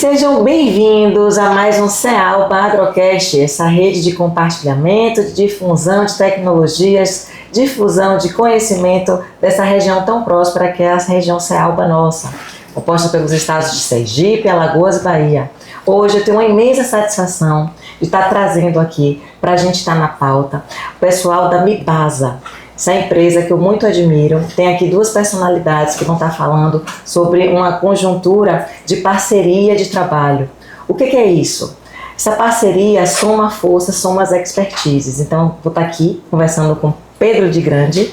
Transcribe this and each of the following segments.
sejam bem-vindos a mais um Cealba Agrocast, essa rede de compartilhamento, de difusão de tecnologias, difusão de conhecimento dessa região tão próspera que é a região Cealba nossa, composta pelos estados de Sergipe, Alagoas e Bahia. Hoje eu tenho uma imensa satisfação de estar trazendo aqui, para a gente estar na pauta, o pessoal da Mibasa. Essa empresa que eu muito admiro. Tem aqui duas personalidades que vão estar falando sobre uma conjuntura de parceria de trabalho. O que é isso? Essa parceria soma força, soma as expertises. Então, vou estar aqui conversando com Pedro de Grande,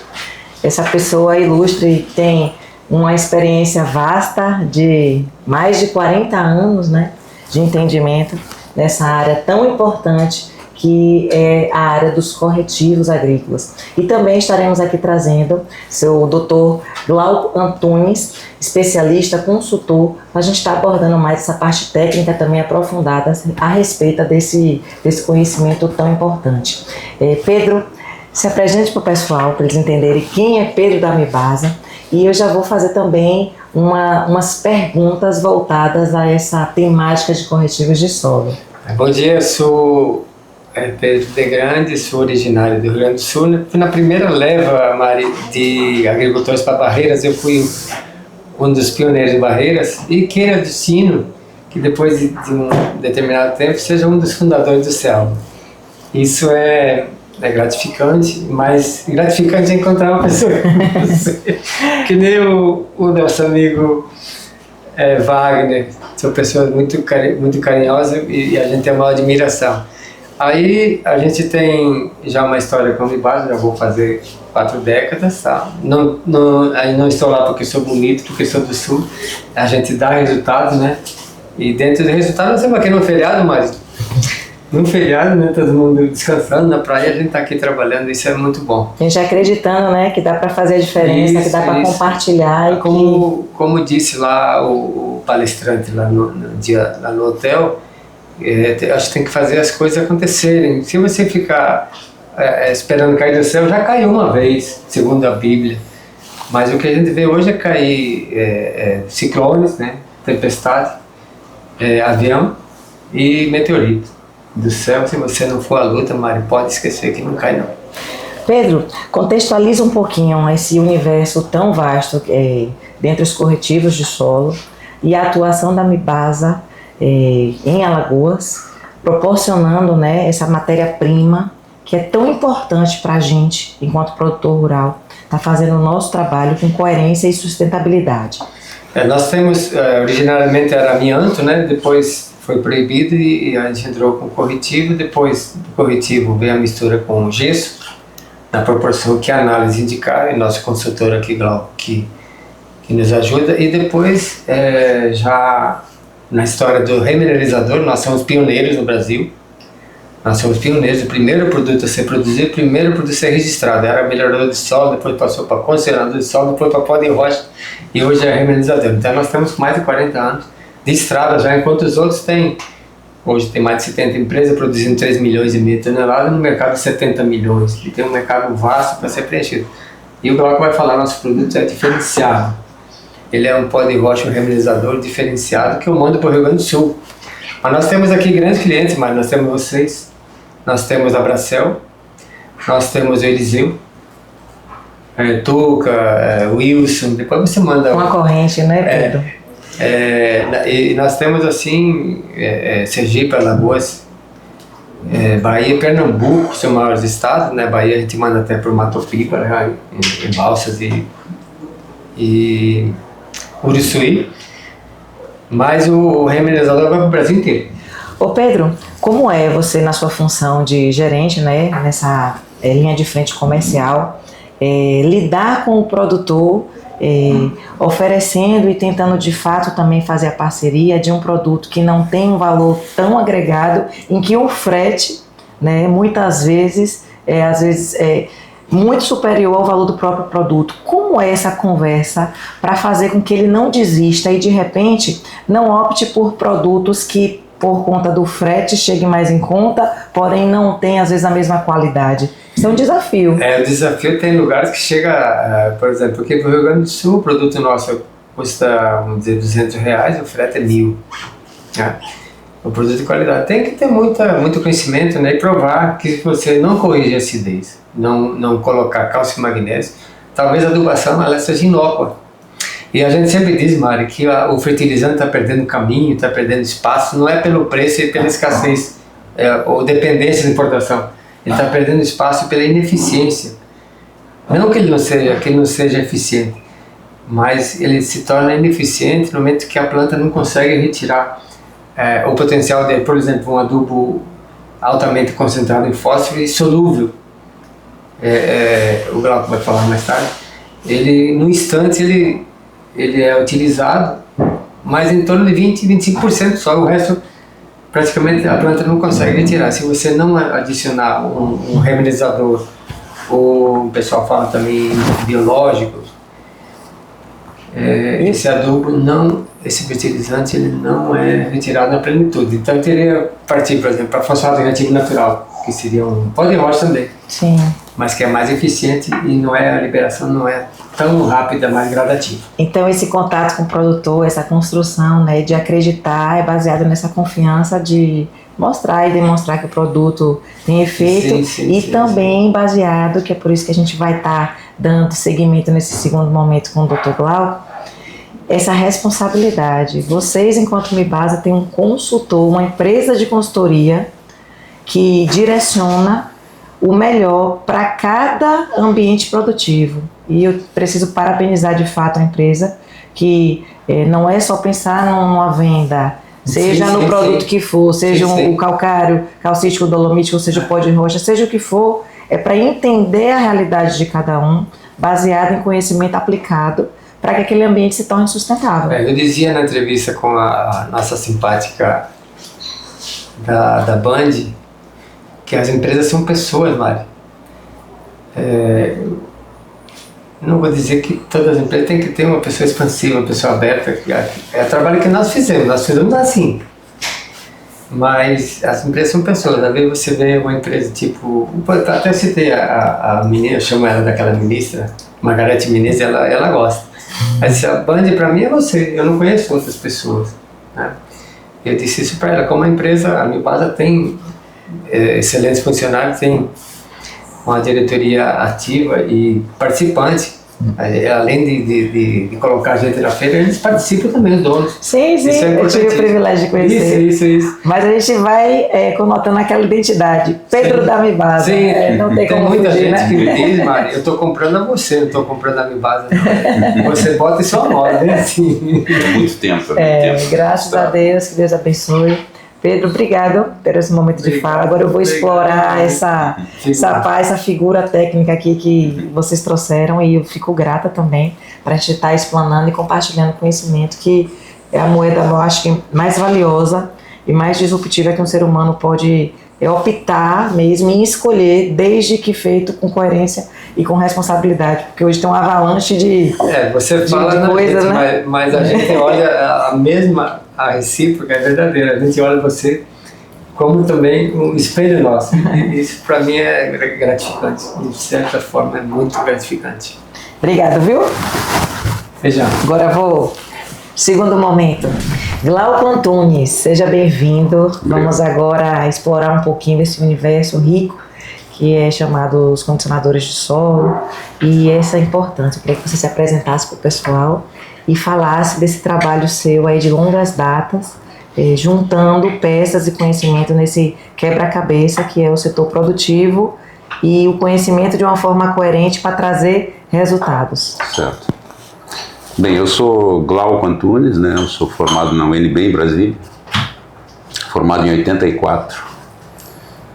essa pessoa ilustre que tem uma experiência vasta de mais de 40 anos, né, de entendimento nessa área tão importante que é a área dos corretivos agrícolas. E também estaremos aqui trazendo seu Dr. Glauco Antunes, especialista, consultor, para a gente estar abordando mais essa parte técnica também aprofundada a respeito desse conhecimento tão importante. Pedro, se apresente para o pessoal, para eles entenderem quem é Pedro da Mibasa, e eu já vou fazer também umas perguntas voltadas a essa temática de corretivos de solo. Bom dia, eu sou Pedro de Grande, sou originário do Rio Grande do Sul. Fui na primeira leva, Mari, de agricultores para Barreiras. Eu fui um dos pioneiros em Barreiras e queira destino que depois de um determinado tempo seja um dos fundadores do Cealba. Isso é gratificante, mas gratificante é encontrar uma pessoa que nem o nosso amigo Wagner. São pessoas muito carinhosas e a gente tem uma admiração. Aí a gente tem já uma história com a Mibasa, já vou fazer 4 décadas, tá? Aí não estou lá porque sou bonito, porque sou do Sul. A gente dá resultados, né? E dentro do resultado, nós estamos aqui no feriado, mas no feriado, né? Todo mundo descansando na praia, a gente está aqui trabalhando, isso é muito bom. A gente acreditando, né? Que dá para fazer a diferença, que dá para compartilhar. Como disse lá o palestrante lá no hotel, acho que tem que fazer as coisas acontecerem. Se você ficar esperando cair do céu, já caiu uma vez, segundo a Bíblia. Mas o que a gente vê hoje é cair ciclones, né, tempestade, avião e meteorito. Do céu, se você não for à luta, Mari, pode esquecer que não cai não. Pedro, contextualiza um pouquinho esse universo tão vasto dentre os corretivos de solo e a atuação da Mibasa em Alagoas, proporcionando, né, essa matéria-prima que é tão importante para a gente, enquanto produtor rural, tá fazendo o nosso trabalho com coerência e sustentabilidade. Nós temos, originalmente era amianto, né, depois foi proibido e a gente entrou com corretivo, depois do corretivo veio a mistura com gesso, na proporção que a análise indicar, e nosso consultor aqui, Glauco, que nos ajuda, e depois já na história do remineralizador, nós somos pioneiros no Brasil. Nós somos pioneiros, o primeiro produto a ser produzido, o primeiro produto a ser registrado. Era melhorador de solo, depois passou para condicionador de solo, depois para pó de rocha e hoje é remineralizador. Então nós temos mais de 40 anos de estrada já, enquanto os outros têm. Hoje tem mais de 70 empresas produzindo 3 milhões e meio de toneladas no mercado de 70 milhões. E tem um mercado vasto para ser preenchido. E o Glauco vai falar, nosso produto é diferenciado. Ele é um pó de rocha, um remineralizador diferenciado que eu mando para o Rio Grande do Sul. Mas nós temos aqui grandes clientes, mas nós temos vocês, nós temos a Bracel, nós temos o Eliseu, Tuca, Wilson, depois você manda... Uma corrente, né, Pedro? E nós temos assim, Sergipe, Alagoas, Bahia e Pernambuco, são maiores estados, né? Bahia a gente manda até por Mato Piba, em Balsas e Uruçuí, mas o remineralizador vai para o Brasil inteiro. Ô Pedro, como é você na sua função de gerente, né, nessa linha de frente comercial, lidar com o produtor, oferecendo e tentando de fato também fazer a parceria de um produto que não tem um valor tão agregado, em que o frete, né, muitas vezes, muito superior ao valor do próprio produto. Como é essa conversa para fazer com que ele não desista e de repente não opte por produtos que por conta do frete cheguem mais em conta, porém não tem às vezes a mesma qualidade? Isso é um desafio. O desafio tem lugares que chega, por exemplo, aqui no Rio Grande do Sul, o produto nosso custa, vamos dizer, R$200, o frete é 1.000. O produto de qualidade. Tem que ter muito conhecimento, né? E provar que se você não corrigir a acidez, não colocar cálcio e magnésio, talvez a adubação ela seja inócua. E a gente sempre diz, Mari, que o fertilizante está perdendo caminho, está perdendo espaço, não é pelo preço e pela escassez ou dependência de importação. Ele está perdendo espaço pela ineficiência. Não que ele não seja eficiente, mas ele se torna ineficiente no momento que a planta não consegue retirar o potencial dele. Por exemplo, um adubo altamente concentrado em fósforo e solúvel. O Glauco vai falar mais tarde. Ele, no instante, ele é utilizado, mas em torno de 20-25% só. O resto, praticamente, a planta não consegue retirar. Se você não adicionar um remineralizador, ou o pessoal fala também biológicos, esse fertilizante ele não é retirado na plenitude. Então eu teria partir, por exemplo, para fosfato reativo natural, que seria um pó de rocha também. Sim. Mas que é mais eficiente e a liberação não é tão rápida, mais gradativa. Então esse contato com o produtor, essa construção, né, de acreditar é baseado nessa confiança de mostrar e demonstrar que o produto tem efeito e também baseado, que é por isso que a gente vai estar dando seguimento nesse segundo momento com o Dr. Glauco, essa responsabilidade. Vocês, enquanto Mibasa, têm um consultor, uma empresa de consultoria que direciona o melhor para cada ambiente produtivo. E eu preciso parabenizar de fato a empresa, que não é só pensar numa venda, seja no produto que for, seja o calcário, calcítico, dolomítico, seja o pó de rocha, seja o que for, é para entender a realidade de cada um, baseado em conhecimento aplicado, para que aquele ambiente se torne sustentável. Eu dizia na entrevista com a nossa simpática da Band, que as empresas são pessoas, Mari. Não vou dizer que todas as empresas têm que ter uma pessoa expansiva, uma pessoa aberta. É o trabalho que nós fizemos assim. Mas as empresas são pessoas. Às vezes você vê uma empresa tipo... Até citei a menina, eu chamo ela daquela ministra, Margarete Menezes, ela gosta. Mas a Band para mim é você, eu não conheço outras pessoas. Né? Eu disse isso para ela, como a empresa, a Mibasa tem excelentes funcionários, tem uma diretoria ativa e participante. Além de colocar a gente na feira, eles participam também, os donos. Sim, eu tive o privilégio de conhecer. Isso. Mas a gente vai conotando aquela identidade. Pedro da Mibasa. Sim, não tem como muita fugir, gente né? que me diz, Mari, eu estou comprando a você, não estou comprando a Mibasa, não. Você bota em sua moda, né? Assim. Muito tempo. Graças a Deus, que Deus abençoe. Pedro, obrigado por esse momento de fala. Agora eu vou explorar essa figura técnica aqui que vocês trouxeram e eu fico grata também para a gente estar explanando e compartilhando conhecimento, que é a moeda, eu acho que mais valiosa e mais disruptiva que um ser humano pode optar mesmo em escolher, desde que feito com coerência e com responsabilidade, porque hoje tem uma avalanche de você fala de coisas, gente, né? mas a gente olha a recíproca é verdadeira, a gente olha você como também um espelho nosso, e isso para mim é gratificante, de certa forma é muito gratificante. Obrigado, viu? Beijão. Agora vou segundo momento. Glauco Antunes, seja bem-vindo. Vamos agora explorar um pouquinho desse universo rico que é chamado os condicionadores de solo e essa importância. Eu queria que você se apresentasse para o pessoal e falasse desse trabalho seu aí de longas datas, juntando peças e conhecimento nesse quebra-cabeça que é o setor produtivo e o conhecimento de uma forma coerente para trazer resultados. Certo. Bem, eu sou Glauco Antunes, né? Eu sou formado na UNB em Brasília, formado em 84,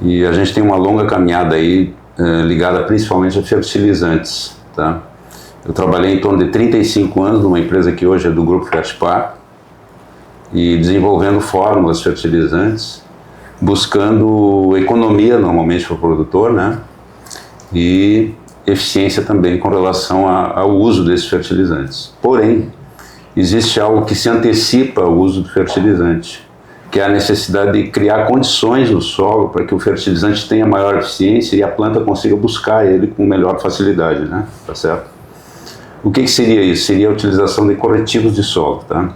e a gente tem uma longa caminhada aí ligada principalmente a fertilizantes, tá? Eu trabalhei em torno de 35 anos numa empresa que hoje é do Grupo Fertipar e desenvolvendo fórmulas fertilizantes, buscando economia normalmente para o produtor, né? E eficiência também com relação ao uso desses fertilizantes. Porém, existe algo que se antecipa ao uso do fertilizante, que é a necessidade de criar condições no solo para que o fertilizante tenha maior eficiência e a planta consiga buscar ele com melhor facilidade, né? Tá certo? O que seria isso? Seria a utilização de corretivos de solo, tá?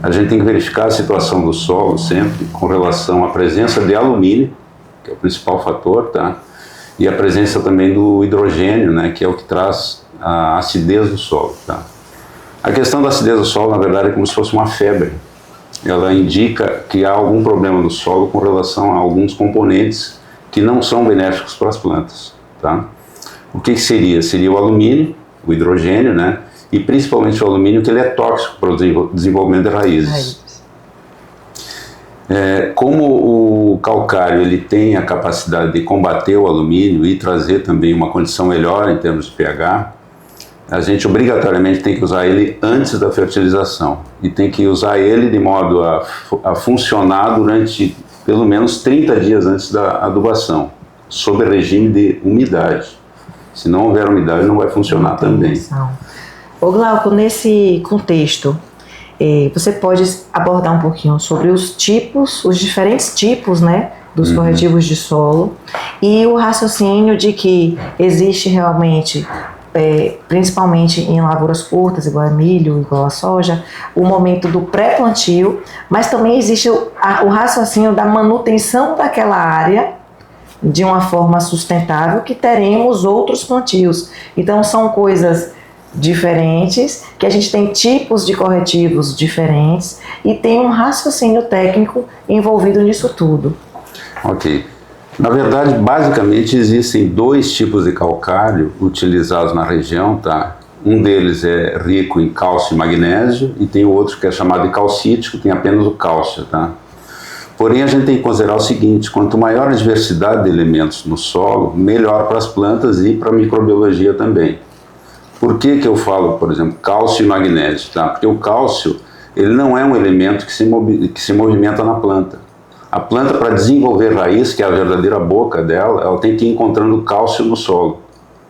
a gente tem que verificar a situação do solo sempre com relação à presença de alumínio, que é o principal fator, tá? E a presença também do hidrogênio, né, que é o que traz a acidez do solo, tá? A questão da acidez do solo, na verdade, é como se fosse uma febre. Ela indica que há algum problema no solo com relação a alguns componentes que não são benéficos para as plantas, tá? O que seria? Seria o alumínio, o hidrogênio, né? E principalmente o alumínio, que ele é tóxico para o desenvolvimento de raízes. Como o calcário ele tem a capacidade de combater o alumínio e trazer também uma condição melhor em termos de pH, a gente obrigatoriamente tem que usar ele antes da fertilização e tem que usar ele de modo a funcionar durante pelo menos 30 dias antes da adubação, sob regime de umidade. Se não houver umidade, não vai funcionar também. Ô Glauco, nesse contexto, você pode abordar um pouquinho sobre os diferentes tipos, né, dos corretivos de solo e o raciocínio de que existe realmente, principalmente em lavouras curtas, igual a milho, igual a soja, o momento do pré-plantio, mas também existe o raciocínio da manutenção daquela área de uma forma sustentável, que teremos outros plantios. Então são coisas diferentes, que a gente tem tipos de corretivos diferentes e tem um raciocínio técnico envolvido nisso tudo. Ok. Na verdade, basicamente existem dois tipos de calcário utilizados na região, tá? Um deles é rico em cálcio e magnésio e tem o outro que é chamado de calcítico, tem apenas o cálcio, tá? Porém, a gente tem que considerar o seguinte: quanto maior a diversidade de elementos no solo, melhor para as plantas e para a microbiologia também. Por que eu falo, por exemplo, cálcio e magnésio? Tá? Porque o cálcio ele não é um elemento que se movimenta na planta. A planta, para desenvolver raiz, que é a verdadeira boca dela, ela tem que ir encontrando cálcio no solo.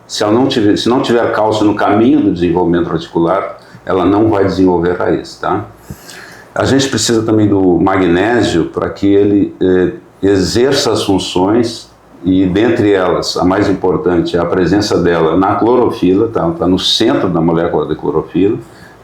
Se não tiver cálcio no caminho do desenvolvimento radicular, ela não vai desenvolver raiz, tá? A gente precisa também do magnésio para que ele exerça as funções, e dentre elas, a mais importante é a presença dela na clorofila, tá no centro da molécula de clorofila,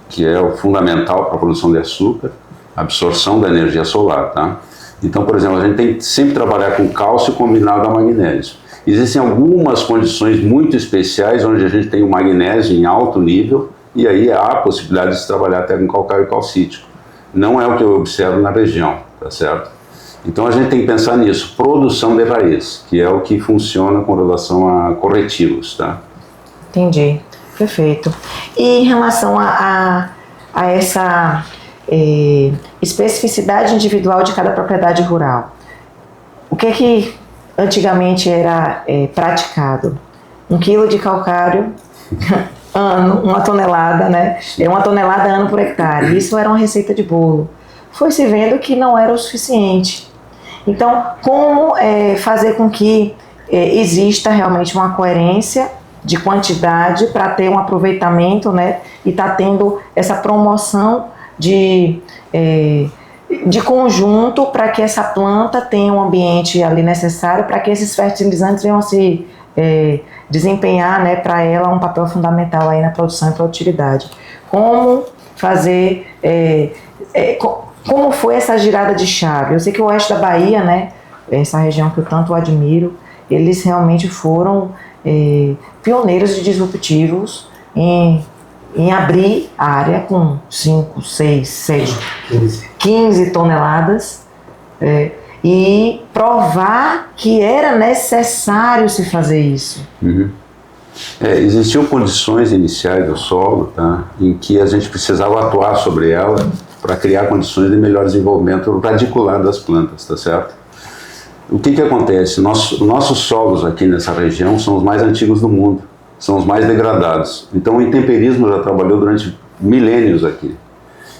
que é o fundamental para a produção de açúcar, absorção da energia solar, tá? Então, por exemplo, a gente tem que sempre trabalhar com cálcio combinado a magnésio. Existem algumas condições muito especiais onde a gente tem o magnésio em alto nível, e aí há a possibilidade de se trabalhar até com calcário calcítico. Não é o que eu observo na região, tá certo? Então a gente tem que pensar nisso, produção de raiz, que é o que funciona com relação a corretivos, tá? Entendi, perfeito. E em relação a essa especificidade individual de cada propriedade rural, o que antigamente era praticado? 1 quilo de calcário ano, 1 tonelada, né? 1 tonelada ano por hectare. Isso era uma receita de bolo. Foi se vendo que não era o suficiente. Então, como fazer com que exista realmente uma coerência de quantidade para ter um aproveitamento, né? E tá tendo essa promoção de conjunto para que essa planta tenha um ambiente ali necessário para que esses fertilizantes venham a se desempenhar, né, para ela um papel fundamental aí na produção e produtividade. Como fazer, como foi essa girada de chave? Eu sei que o oeste da Bahia, né, essa região que eu tanto admiro, eles realmente foram pioneiros e disruptivos em abrir a área com 5, 6, 7, 15 toneladas e provar que era necessário se fazer isso. Uhum. Existiam condições iniciais do solo, tá, em que a gente precisava atuar sobre ela para criar condições de melhor desenvolvimento radicular das plantas, tá certo? O que acontece? Nossos solos aqui nessa região são os mais antigos do mundo, são os mais degradados. Então o intemperismo já trabalhou durante milênios aqui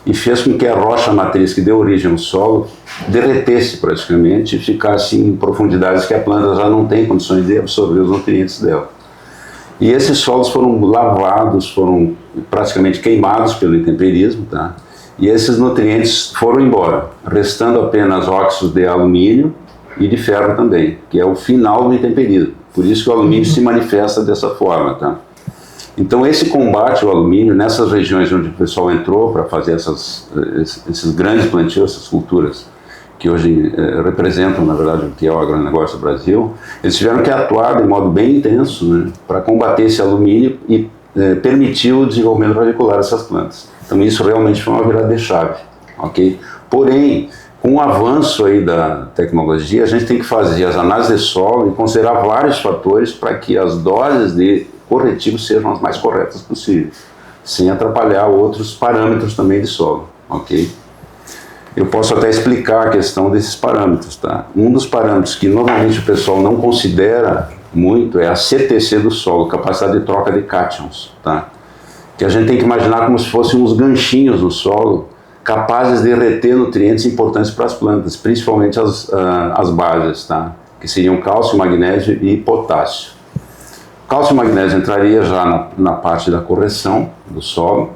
e fez com que a rocha matriz que deu origem ao solo derretesse praticamente e ficasse em profundidades que a planta já não tem condições de absorver os nutrientes dela. E esses solos foram lavados, foram praticamente queimados pelo intemperismo, tá? E esses nutrientes foram embora, restando apenas óxidos de alumínio e de ferro também, que é o final do intemperismo. Por isso que o alumínio se manifesta dessa forma, tá? Então esse combate ao alumínio, nessas regiões onde o pessoal entrou para fazer esses grandes plantios, essas culturas, que hoje representam, na verdade, o que é o agronegócio do Brasil, eles tiveram que atuar de modo bem intenso, né, para combater esse alumínio e permitir o desenvolvimento radicular dessas plantas. Então isso realmente foi uma virada de chave, ok? Porém, com o avanço aí da tecnologia, a gente tem que fazer as análises de solo e considerar vários fatores para que as doses de corretivos sejam as mais corretas possíveis, sem atrapalhar outros parâmetros também de solo, ok? Eu posso até explicar a questão desses parâmetros, tá? Um dos parâmetros que normalmente o pessoal não considera muito é a CTC do solo, capacidade de troca de cátions, tá? Que a gente tem que imaginar como se fossem uns ganchinhos no solo, capazes de reter nutrientes importantes para as plantas, principalmente as bases, tá? Que seriam cálcio, magnésio e potássio. Cálcio e magnésio entraria já na parte da correção do solo,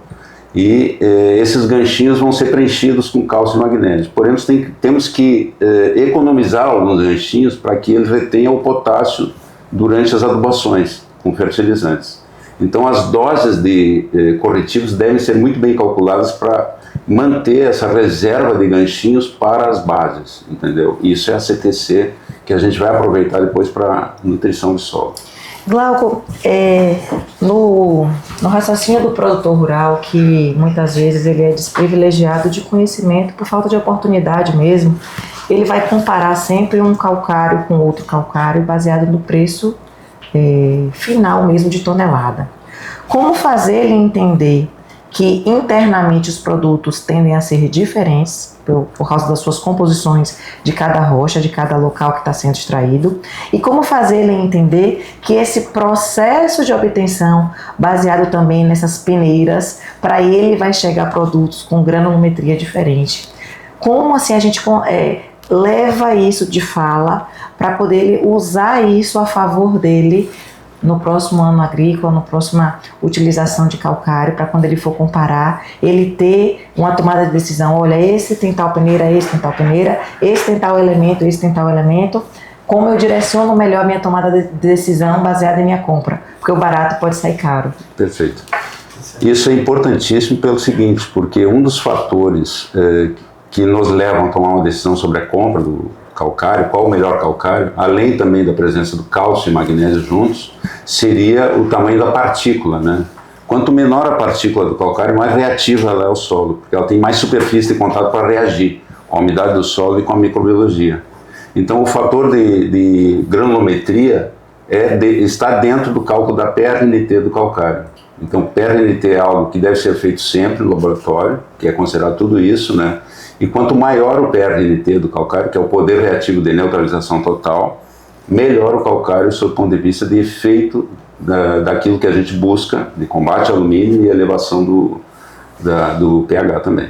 e esses ganchinhos vão ser preenchidos com cálcio e magnésio. Porém, temos que economizar alguns ganchinhos para que eles retenham o potássio durante as adubações com fertilizantes. Então as doses de corretivos devem ser muito bem calculadas para manter essa reserva de ganchinhos para as bases, entendeu? Isso é a CTC que a gente vai aproveitar depois para nutrição de solo. Glauco, no raciocínio do produtor rural, que muitas vezes ele é desprivilegiado de conhecimento por falta de oportunidade mesmo, ele vai comparar sempre um calcário com outro calcário baseado no preço final mesmo de tonelada. Como fazer ele entender que internamente os produtos tendem a ser diferentes por causa das suas composições de cada rocha, de cada local que está sendo extraído, e como fazer ele entender que esse processo de obtenção, baseado também nessas peneiras, para ele vai chegar a produtos com granulometria diferente. Como assim a gente leva isso de fala para poder usar isso a favor dele no próximo ano agrícola, na próxima utilização de calcário, para quando ele for comparar, ele ter uma tomada de decisão, olha, esse tem tal peneira, esse tem tal peneira, esse tem tal elemento, esse tem tal elemento, como eu direciono melhor a minha tomada de decisão baseada em minha compra, porque o barato pode sair caro. Perfeito. Isso é importantíssimo pelo seguinte, porque um dos fatores que nos levam a tomar uma decisão sobre a compra do calcário, qual o melhor calcário, além também da presença do cálcio e magnésio juntos, seria o tamanho da partícula, né? Quanto menor a partícula do calcário, mais reativa ela é ao solo, porque ela tem mais superfície de contato para reagir com a umidade do solo e com a microbiologia. Então o fator de granulometria está dentro do cálculo da PRNT do calcário. Então PRNT é algo que deve ser feito sempre no laboratório, que é considerado tudo isso, né? E quanto maior o PRNT do calcário, que é o poder reativo de neutralização total, melhor o calcário sob o ponto de vista de efeito daquilo que a gente busca, de combate ao alumínio e elevação do pH também.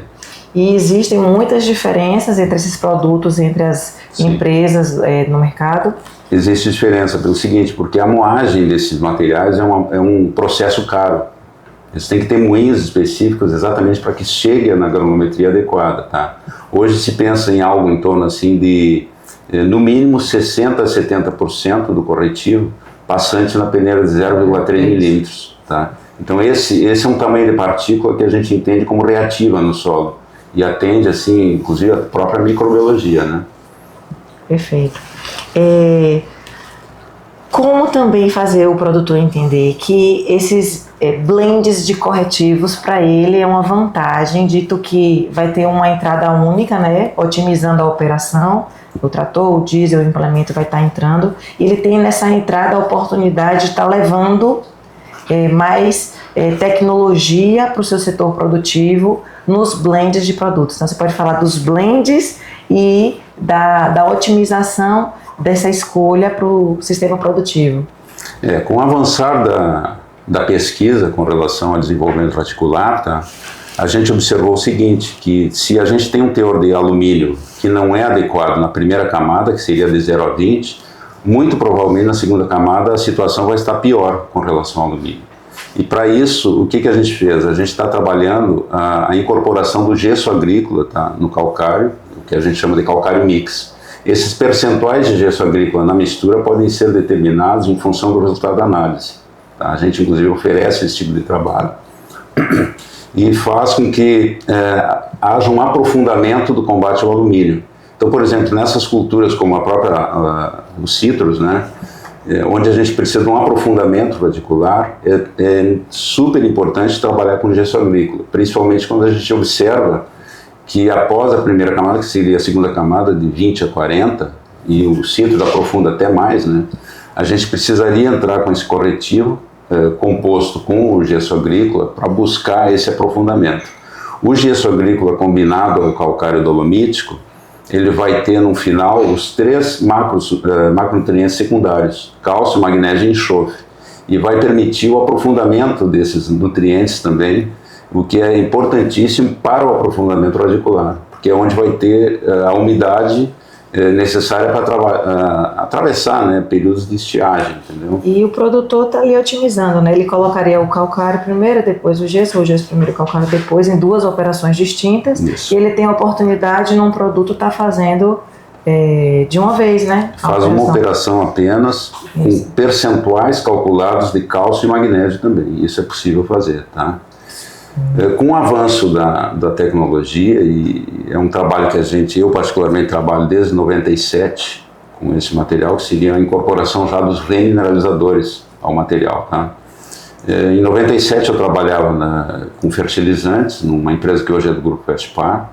E existem muitas diferenças entre esses produtos, entre as empresas no mercado? Existe diferença pelo seguinte, porque a moagem desses materiais é um processo caro. Eles têm que ter moinhos específicos exatamente para que chegue na granulometria adequada, tá? Hoje se pensa em algo em torno assim de, no mínimo, 60% a 70% do corretivo passante na peneira de 0,3 milímetros, tá? Então esse é um tamanho de partícula que a gente entende como reativa no solo e atende, assim, inclusive a própria microbiologia, né? Perfeito. Como também fazer o produtor entender que esses blends de corretivos para ele é uma vantagem, dito que vai ter uma entrada única, né, otimizando a operação, o trator, o diesel, o implemento vai estar entrando, e ele tem nessa entrada a oportunidade de estar levando mais tecnologia para o seu setor produtivo nos blends de produtos. Então você pode falar dos blends e da otimização dessa escolha para o sistema produtivo. Com o avançar da pesquisa com relação ao desenvolvimento radicular, tá, a gente observou o seguinte, que se a gente tem um teor de alumínio que não é adequado na primeira camada, que seria de 0 a 20, muito provavelmente na segunda camada a situação vai estar pior com relação ao alumínio. E para isso, o que a gente fez? A gente está trabalhando a incorporação do gesso agrícola, tá, no calcário, o que a gente chama de calcário mix. Esses percentuais de gesso agrícola na mistura podem ser determinados em função do resultado da análise. tá? A gente, inclusive, oferece esse tipo de trabalho e faz com que haja um aprofundamento do combate ao alumínio. Então, por exemplo, nessas culturas como a própria, os citros, né, onde a gente precisa de um aprofundamento radicular, é super importante trabalhar com gesso agrícola, principalmente quando a gente observa que após a primeira camada, que seria a segunda camada de 20 a 40, e o citro aprofunda até mais, né, a gente precisaria entrar com esse corretivo composto com o gesso agrícola para buscar esse aprofundamento. O gesso agrícola combinado ao calcário dolomítico, ele vai ter no final os 3 macronutrientes secundários, cálcio, magnésio e enxofre, e vai permitir o aprofundamento desses nutrientes também, o que é importantíssimo para o aprofundamento radicular, porque é onde vai ter a umidade necessária para atravessar, né, períodos de estiagem, entendeu? E o produtor está ali otimizando, né? Ele colocaria o calcário primeiro, depois o gesso primeiro, o calcário depois, em 2 operações distintas. Isso. E ele tem a oportunidade num produto estar fazendo de uma vez, né? Faz uma operação apenas com percentuais calculados de cálcio e magnésio também. Isso é possível fazer, tá? Com o avanço da tecnologia, e é um trabalho que eu particularmente trabalho desde 97 com esse material, que seria a incorporação já dos remineralizadores ao material, tá? Em 97 eu trabalhava com fertilizantes, numa empresa que hoje é do Grupo Festpar,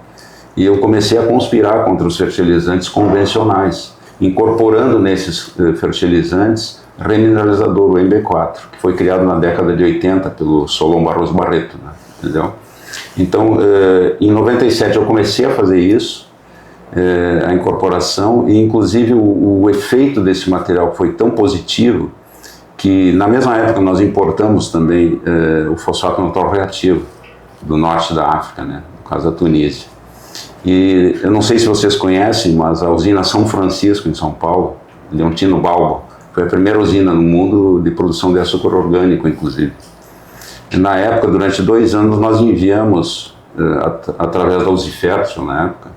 e eu comecei a conspirar contra os fertilizantes convencionais, incorporando nesses fertilizantes remineralizador, o MB4, que foi criado na década de 80 pelo Solon Barroso Barreto, né? Entendeu? Então, em 97 eu comecei a fazer isso, a incorporação, e inclusive o efeito desse material foi tão positivo que na mesma época nós importamos também o fosfato natural reativo do norte da África, né? No caso da Tunísia. E eu não sei se vocês conhecem, mas a usina São Francisco, em São Paulo, Leontino Balbo, foi a primeira usina no mundo de produção de açúcar orgânico, inclusive. Na época, durante 2 anos, nós enviamos, através da Usifertil, na época,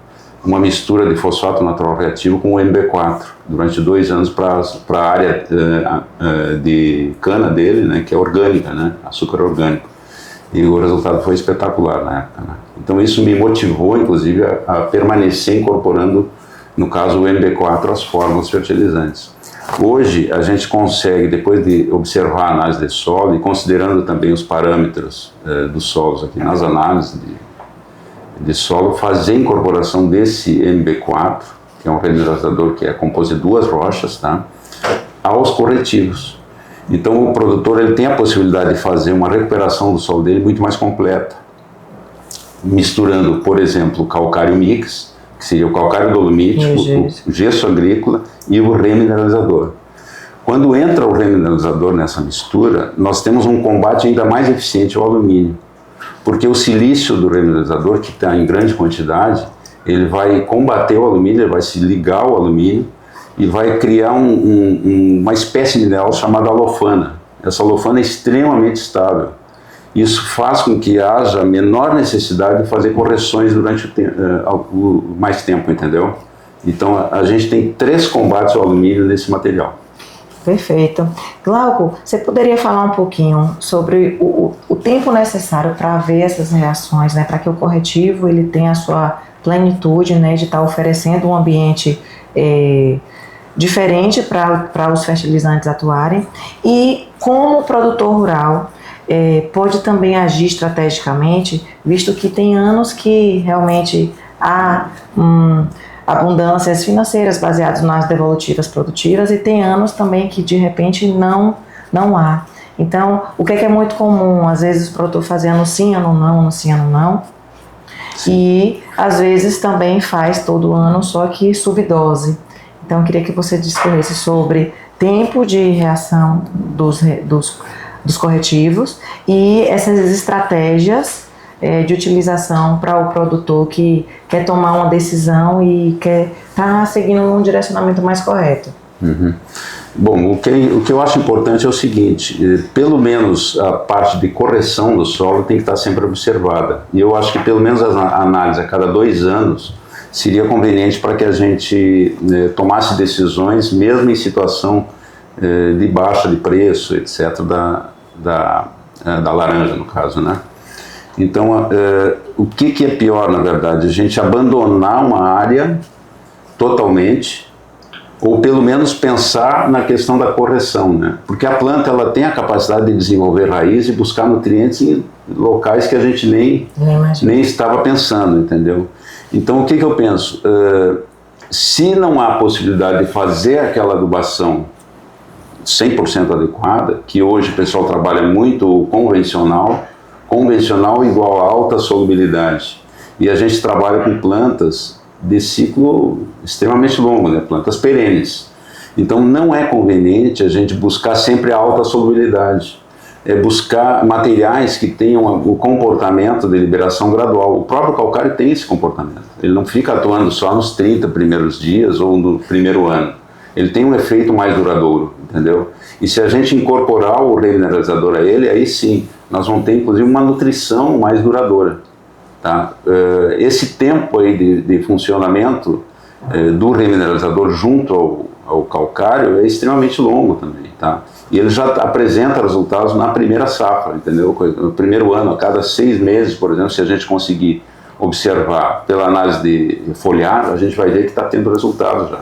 uma mistura de fosfato natural reativo com o MB4, durante 2 anos para a área de cana dele, né, que é orgânica, né, açúcar orgânico. E o resultado foi espetacular na época, né? Então isso me motivou, inclusive, a permanecer incorporando, no caso, o MB4 às fórmulas fertilizantes. Hoje, a gente consegue, depois de observar a análise de solo e considerando também os parâmetros dos solos aqui nas análises de solo, fazer a incorporação desse MB4, que é um remineralizador que é composto de 2 rochas, tá, aos corretivos. Então, o produtor ele tem a possibilidade de fazer uma recuperação do solo dele muito mais completa, misturando, por exemplo, o calcário mix, que seria o calcário dolomítico, o gesso agrícola e o remineralizador. Quando entra o remineralizador nessa mistura, nós temos um combate ainda mais eficiente ao alumínio, porque o silício do remineralizador, que está em grande quantidade, ele vai combater o alumínio, ele vai se ligar ao alumínio e vai criar uma espécie mineral chamada alofana. Essa alofana é extremamente estável. Isso faz com que haja menor necessidade de fazer correções durante mais tempo, entendeu? Então, a gente tem 3 combates ao alumínio nesse material. Perfeito. Glauco, você poderia falar um pouquinho sobre o tempo necessário para haver essas reações, né, para que o corretivo ele tenha a sua plenitude, né, de estar oferecendo um ambiente diferente para os fertilizantes atuarem, e como o produtor rural pode também agir estrategicamente, visto que tem anos que realmente há abundâncias financeiras baseadas nas devolutivas produtivas, e tem anos também que de repente não há. Então, o que é muito comum, às vezes o produtor fazer ano sim, ano não, ano sim, ano não, e às vezes também faz todo ano, só que subdose. Então, eu queria que você discorresse sobre tempo de reação dos corretivos e essas estratégias de utilização para o produtor que quer tomar uma decisão e quer estar seguindo um direcionamento mais correto. Uhum. Bom, o que eu acho importante é o seguinte, pelo menos a parte de correção do solo tem que estar sempre observada. E eu acho que pelo menos a análise a cada 2 anos seria conveniente para que a gente tomasse decisões, mesmo em situação de baixa de preço, etc., da laranja, no caso, né? Então, o que é pior, na verdade? A gente abandonar uma área totalmente, ou pelo menos pensar na questão da correção, né? Porque a planta ela tem a capacidade de desenvolver raiz e buscar nutrientes em locais que a gente nem estava pensando, entendeu? Então, o que eu penso? Se não há possibilidade de fazer aquela adubação 100% adequada, que hoje o pessoal trabalha muito convencional igual a alta solubilidade, e a gente trabalha com plantas de ciclo extremamente longo, né? Plantas perenes. Então não é conveniente a gente buscar sempre a alta solubilidade, é buscar materiais que tenham o comportamento de liberação gradual. O próprio calcário tem esse comportamento, ele não fica atuando só nos 30 primeiros dias ou no primeiro ano, ele tem um efeito mais duradouro, entendeu? E se a gente incorporar o remineralizador a ele, aí sim, nós vamos ter inclusive uma nutrição mais duradoura. Tá? Esse tempo aí de funcionamento do remineralizador junto ao calcário é extremamente longo também, tá? E ele já apresenta resultados na primeira safra, entendeu? No primeiro ano, a cada 6 meses, por exemplo, se a gente conseguir observar pela análise de foliar, a gente vai ver que está tendo resultados já,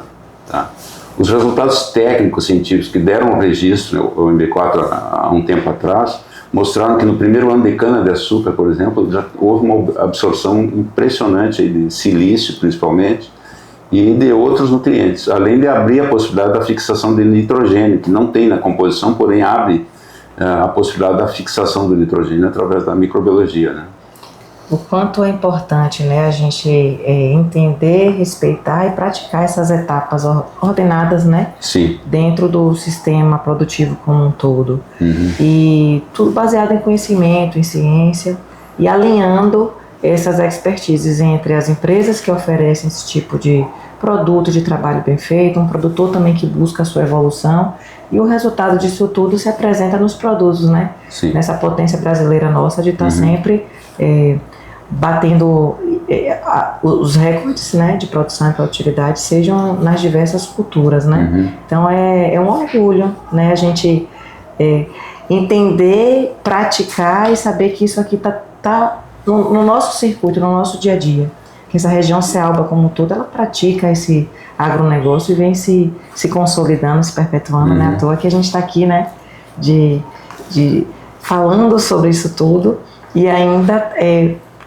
tá? Os resultados técnicos científicos que deram o registro, né, o MB4 há um tempo atrás, mostraram que no primeiro ano de cana-de-açúcar, por exemplo, já houve uma absorção impressionante aí de silício, principalmente, e de outros nutrientes, além de abrir a possibilidade da fixação de nitrogênio, que não tem na composição, porém abre a possibilidade da fixação do nitrogênio através da microbiologia, né? O quanto é importante, né, a gente entender, respeitar e praticar essas etapas ordenadas, né? Sim. Dentro do sistema produtivo como um todo. Uhum. E tudo baseado em conhecimento, em ciência, e alinhando essas expertises entre as empresas que oferecem esse tipo de produto de trabalho bem feito, um produtor também que busca a sua evolução, e o resultado disso tudo se apresenta nos produtos, né? Sim. Nessa potência brasileira nossa de estar sempre batendo os recordes, né, de produção e produtividade, sejam nas diversas culturas, né? Uhum. Então é um orgulho, né, a gente entender, praticar e saber que isso aqui tá no nosso circuito, no nosso dia a dia. Que essa região Cealba como um todo, ela pratica esse agronegócio e vem se consolidando, se perpetuando, né? À toa que a gente está aqui, né, falando sobre isso tudo e ainda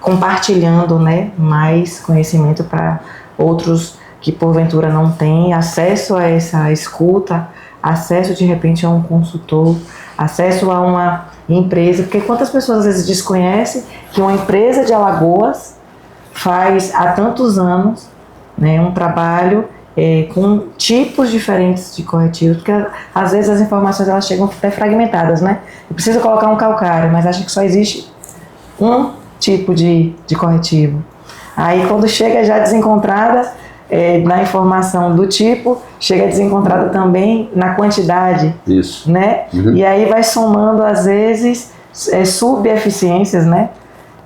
compartilhando, né, mais conhecimento para outros que porventura não têm acesso a essa escuta, acesso de repente a um consultor, acesso a uma empresa, porque quantas pessoas às vezes desconhecem que uma empresa de Alagoas faz há tantos anos, né, um trabalho com tipos diferentes de corretivos, porque às vezes as informações elas chegam até fragmentadas, né? Eu preciso colocar um calcário, mas acho que só existe um tipo de corretivo. Aí quando chega já desencontrada na informação do tipo, chega desencontrada também na quantidade. Isso. Né? Uhum. E aí vai somando às vezes subeficiências, né?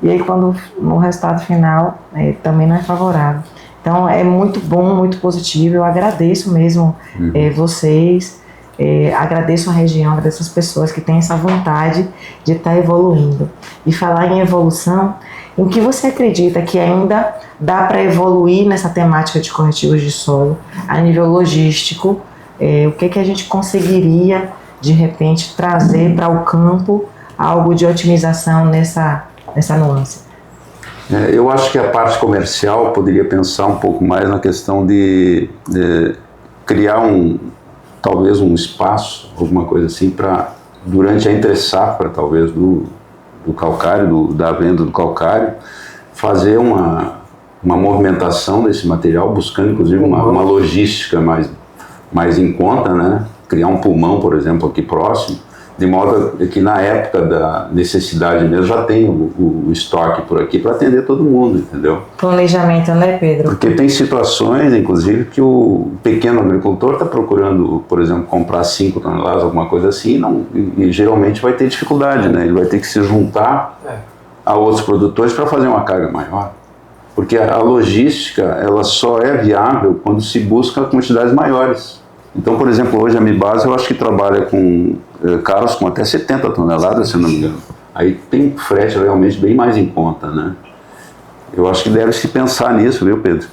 E aí quando no resultado final também não é favorável. Então é muito bom, muito positivo, eu agradeço mesmo vocês, agradeço a região, agradeço as pessoas que têm essa vontade de estar evoluindo. E falar em evolução, em que você acredita que ainda dá para evoluir nessa temática de corretivos de solo, a nível logístico, o que a gente conseguiria de repente trazer para o campo algo de otimização nessa nuance? Eu acho que a parte comercial poderia pensar um pouco mais na questão de criar talvez um espaço, alguma coisa assim, para durante a entre-safra, talvez, do calcário, da venda do calcário, fazer uma movimentação desse material, buscando inclusive uma logística mais em conta, né? Criar um pulmão, por exemplo, aqui próximo, de modo que na época da necessidade mesmo já tem o estoque por aqui para atender todo mundo, entendeu? Planejamento, né, Pedro? Porque tem situações, inclusive, que o pequeno agricultor está procurando, por exemplo, comprar 5 toneladas, alguma coisa assim, e geralmente vai ter dificuldade, né? Ele vai ter que se juntar a outros produtores para fazer uma carga maior. Porque a logística, ela só é viável quando se busca quantidades maiores. Então, por exemplo, hoje a Mibase eu acho que trabalha com carros com até 70 toneladas, se não me engano. Aí tem frete realmente bem mais em conta, né? Eu acho que deve se pensar nisso, viu, Pedro?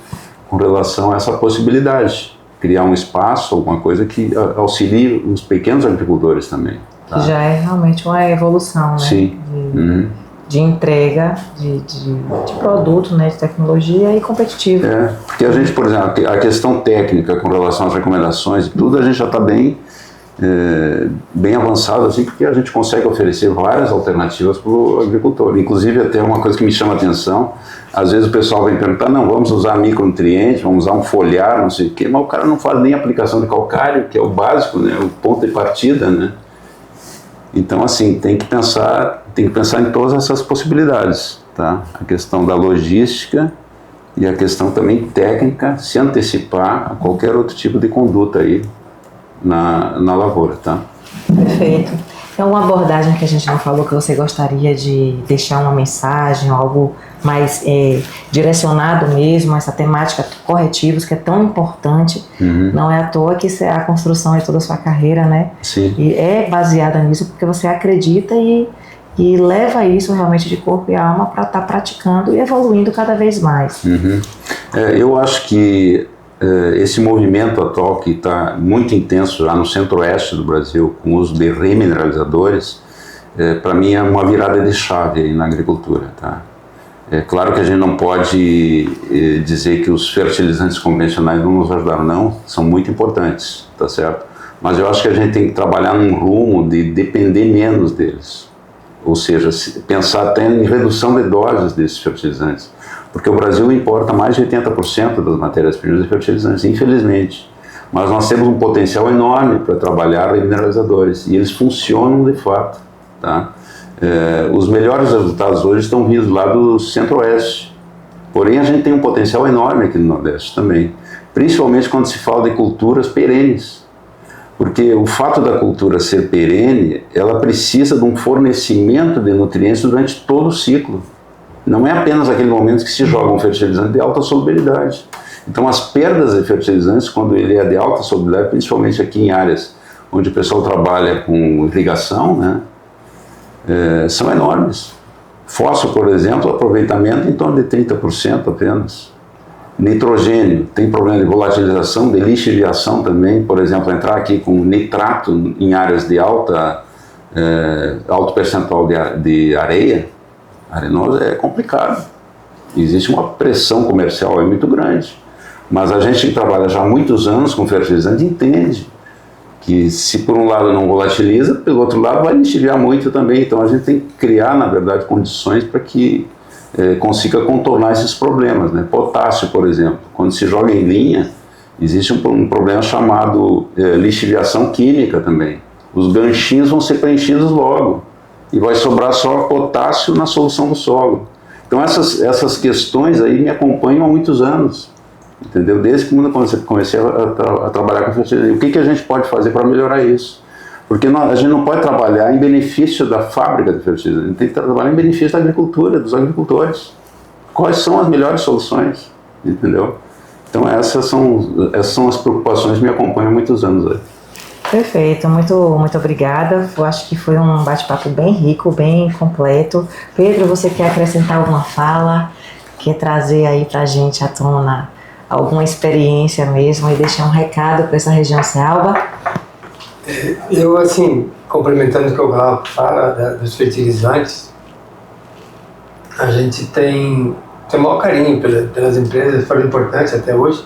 Com relação a essa possibilidade. Criar um espaço, alguma coisa que auxilie os pequenos agricultores também. Tá? Que já é realmente uma evolução, né? Sim. De entrega de produto, né, de tecnologia e competitivo. Porque a gente, por exemplo, a questão técnica com relação às recomendações e tudo, a gente já está bem avançado, assim, porque a gente consegue oferecer várias alternativas para o agricultor. Inclusive, até uma coisa que me chama a atenção, às vezes o pessoal vem perguntar, não, vamos usar micronutrientes, vamos usar um foliar, não sei o quê, mas o cara não faz nem aplicação de calcário, que é o básico, né, o ponto de partida, né? Então, assim, tem que pensar em todas essas possibilidades, tá? A questão da logística e a questão também técnica, se antecipar a qualquer outro tipo de conduta aí na lavoura, tá? Perfeito. Tem alguma abordagem que a gente não falou que você gostaria de deixar uma mensagem, algo mais direcionado mesmo, essa temática corretivos que é tão importante? Não é à toa que isso é a construção de toda a sua carreira, né? Sim. E é baseada nisso porque você acredita e leva isso realmente de corpo e alma para estar praticando e evoluindo cada vez mais. Eu acho que esse movimento atual que está muito intenso já no centro-oeste do Brasil, com o uso de remineralizadores, para mim é uma virada de chave aí na agricultura, tá? É claro que a gente não pode dizer que os fertilizantes convencionais não nos ajudaram, não, são muito importantes, tá certo? Mas eu acho que a gente tem que trabalhar num rumo de depender menos deles, ou seja, pensar até em redução de doses desses fertilizantes, porque o Brasil importa mais de 80% das matérias-primas de fertilizantes, infelizmente. Mas nós temos um potencial enorme para trabalhar remineralizadores, e eles funcionam de fato, tá? Os melhores resultados hoje estão vindo lá do centro-oeste, porém a gente tem um potencial enorme aqui no nordeste também, principalmente quando se fala de culturas perenes, porque o fato da cultura ser perene, ela precisa de um fornecimento de nutrientes durante todo o ciclo. Não é apenas aquele momento que se joga um fertilizante de alta solubilidade. Então as perdas de fertilizantes, quando ele é de alta solubilidade, principalmente aqui em áreas onde o pessoal trabalha com irrigação, né, são enormes. Fósforo, por exemplo, aproveitamento em torno de 30% apenas. Nitrogênio, tem problema de volatilização, de lixiviação também, por exemplo, entrar aqui com nitrato em áreas de alto percentual de areia, arenosa, é complicado. Existe uma pressão comercial aí muito grande. Mas a gente que trabalha já há muitos anos com fertilizante entende que se por um lado não volatiliza, pelo outro lado vai lixiviar muito também. Então a gente tem que criar, na verdade, condições para que consiga contornar esses problemas, né? Potássio, por exemplo, quando se joga em linha, existe um problema chamado lixiviação química também. Os ganchinhos vão ser preenchidos logo e vai sobrar só potássio na solução do solo. Então essas questões aí me acompanham há muitos anos, entendeu? Desde que eu comecei a trabalhar com fertilizante. O que a gente pode fazer para melhorar isso? Porque a gente não pode trabalhar em benefício da fábrica de fertilizante, a gente tem que trabalhar em benefício da agricultura, dos agricultores. Quais são as melhores soluções, entendeu? Então essas são as preocupações que me acompanham há muitos anos aí. Perfeito, muito obrigada. Eu acho que foi um bate-papo bem rico, bem completo. Pedro, você quer acrescentar alguma fala? Quer trazer aí pra gente à tona alguma experiência mesmo e deixar um recado para essa região Cealba? Eu, assim, complementando o que o Glauco fala dos fertilizantes, a gente tem o maior carinho pelas empresas, foram importantes até hoje,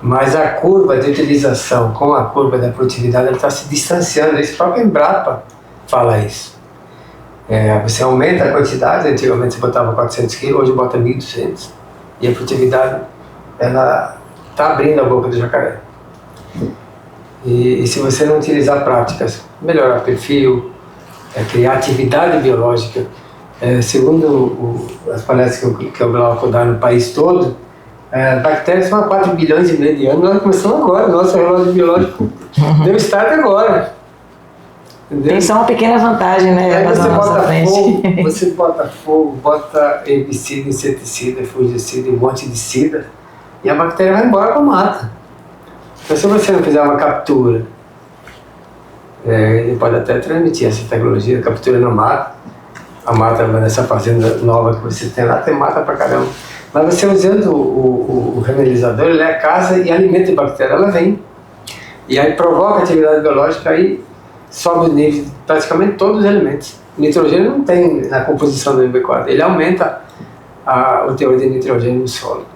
mas a curva de utilização com a curva da produtividade está se distanciando. Esse próprio Embrapa fala isso. Você aumenta a quantidade, antigamente você botava 400 kg, hoje bota 1.200, e a produtividade ela está abrindo a boca do jacaré. E se você não utilizar práticas, melhorar perfil, criar atividade biológica, segundo as palestras que o Glauco dá no país todo, bactérias são há 4 bilhões e meio de anos, nós começamos agora, nosso relógio biológico deu start agora. Entendeu? Tem só uma pequena vantagem, né? Aí você bota fogo, você bota fogo, bota herbicida, inseticida, fungicida, um monte de sida, e a bactéria vai embora para a mata. Então, se você não fizer uma captura, ele pode até transmitir essa tecnologia, captura na mata, a mata nessa fazenda nova que você tem lá, tem mata pra caramba. Mas você usando o remelizador, ele é a casa e alimenta a bactéria, ela vem. E aí provoca atividade biológica, aí sobe o nível de praticamente todos os elementos. O nitrogênio não tem na composição do MB4, ele aumenta o teor de nitrogênio no solo.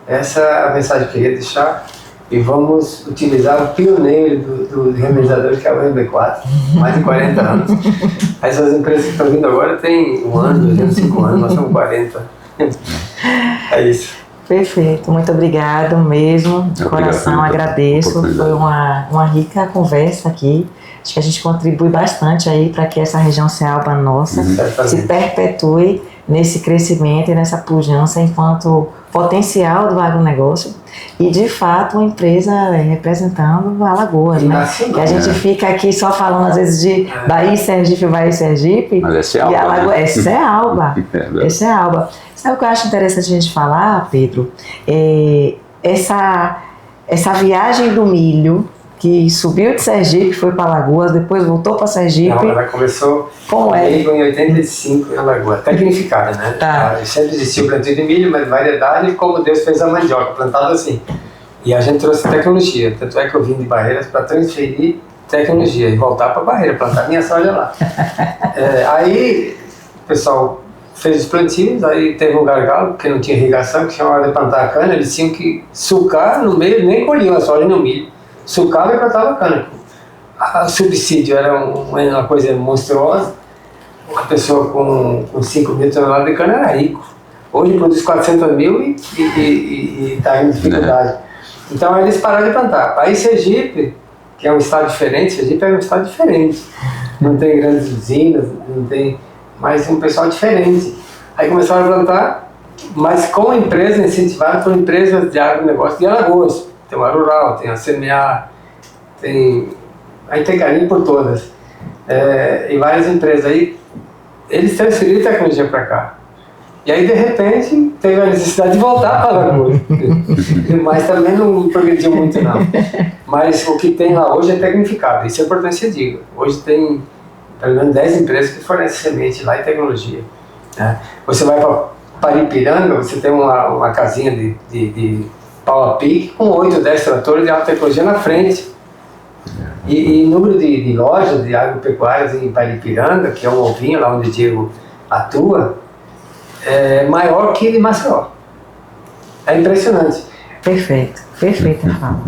Essa é a mensagem que eu queria deixar. E vamos utilizar o pioneiro do remelizador, que é o MB4, mais de 40 anos. Essas empresas que estão vindo agora têm 1 ano, 2 anos, 5 anos, nós somos 40. É isso. Perfeito, muito obrigado mesmo, de coração, agradeço. Foi uma rica conversa aqui. Acho que a gente contribui bastante aí para que essa região Cealba nossa se perpetue nesse crescimento e nessa pujança enquanto potencial do agronegócio e, de fato, uma empresa representando Alagoas, né? Que a gente fica aqui só falando, às vezes, de Bahia e Sergipe, mas é Cealba, e Alagoas, né? é Cealba, é Cealba. Sabe o que eu acho interessante a gente falar, Pedro? Essa viagem do milho, que subiu de Sergipe, foi para Alagoas, depois voltou para Sergipe. Não, ela começou como em 85 em Alagoas, tecnificada, né? Tá. Sempre existiu o plantio de milho, mas variedade, como Deus fez a mandioca, plantada assim. E a gente trouxe tecnologia, tanto é que eu vim de Barreiras para transferir tecnologia e voltar para Barreiras, plantar minha soja lá. Aí o pessoal fez os plantios, aí teve um gargalo, porque não tinha irrigação, que chamava de plantar a cana, eles tinham que sucar no meio, nem colhiam a soja no milho. Sucava e plantava cana. O subsídio era uma coisa monstruosa. Uma pessoa com 5 mil toneladas de cana era rico. Hoje produz 400 mil e está em dificuldade. Então aí eles pararam de plantar. Aí Sergipe, que é um estado diferente, Sergipe é um estado diferente. Não tem grandes usinas, não tem, mas um pessoal diferente. Aí começaram a plantar, mas com empresas incentivadas por empresas de agronegócio de Alagoas. Tem o Rural, tem a CMA, aí tem carinho por todas. E várias empresas aí, eles transferiram tecnologia para cá. E aí, de repente, teve a necessidade de voltar para Alagoas. Mas também não progrediu muito, não. Mas o que tem lá hoje é tecnificado, isso é importante que eu diga. Hoje tem pelo menos 10 empresas que fornecem semente lá e tecnologia. Né? Você vai para Paripiranga, você tem uma casinha de pau a pique com 8 ou 10 tratores de alta tecnologia na frente. E número de lojas de agropecuárias em Paripiranga, que é um ovinho lá onde o Diego atua, é maior que de Maceió. É impressionante. Perfeito, perfeita fala.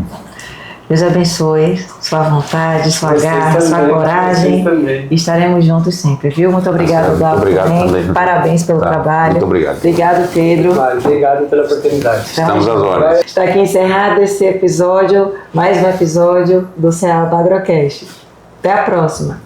Deus abençoe sua vontade, sua garra, sua coragem. Estaremos juntos sempre, viu? Muito obrigado, Glauco. Obrigado também. Parabéns pelo trabalho. Muito obrigado. Obrigado, Pedro. Obrigado pela oportunidade. Estamos às ordens. Está aqui encerrado esse episódio, mais um episódio do Cealba Agrocast. Até a próxima.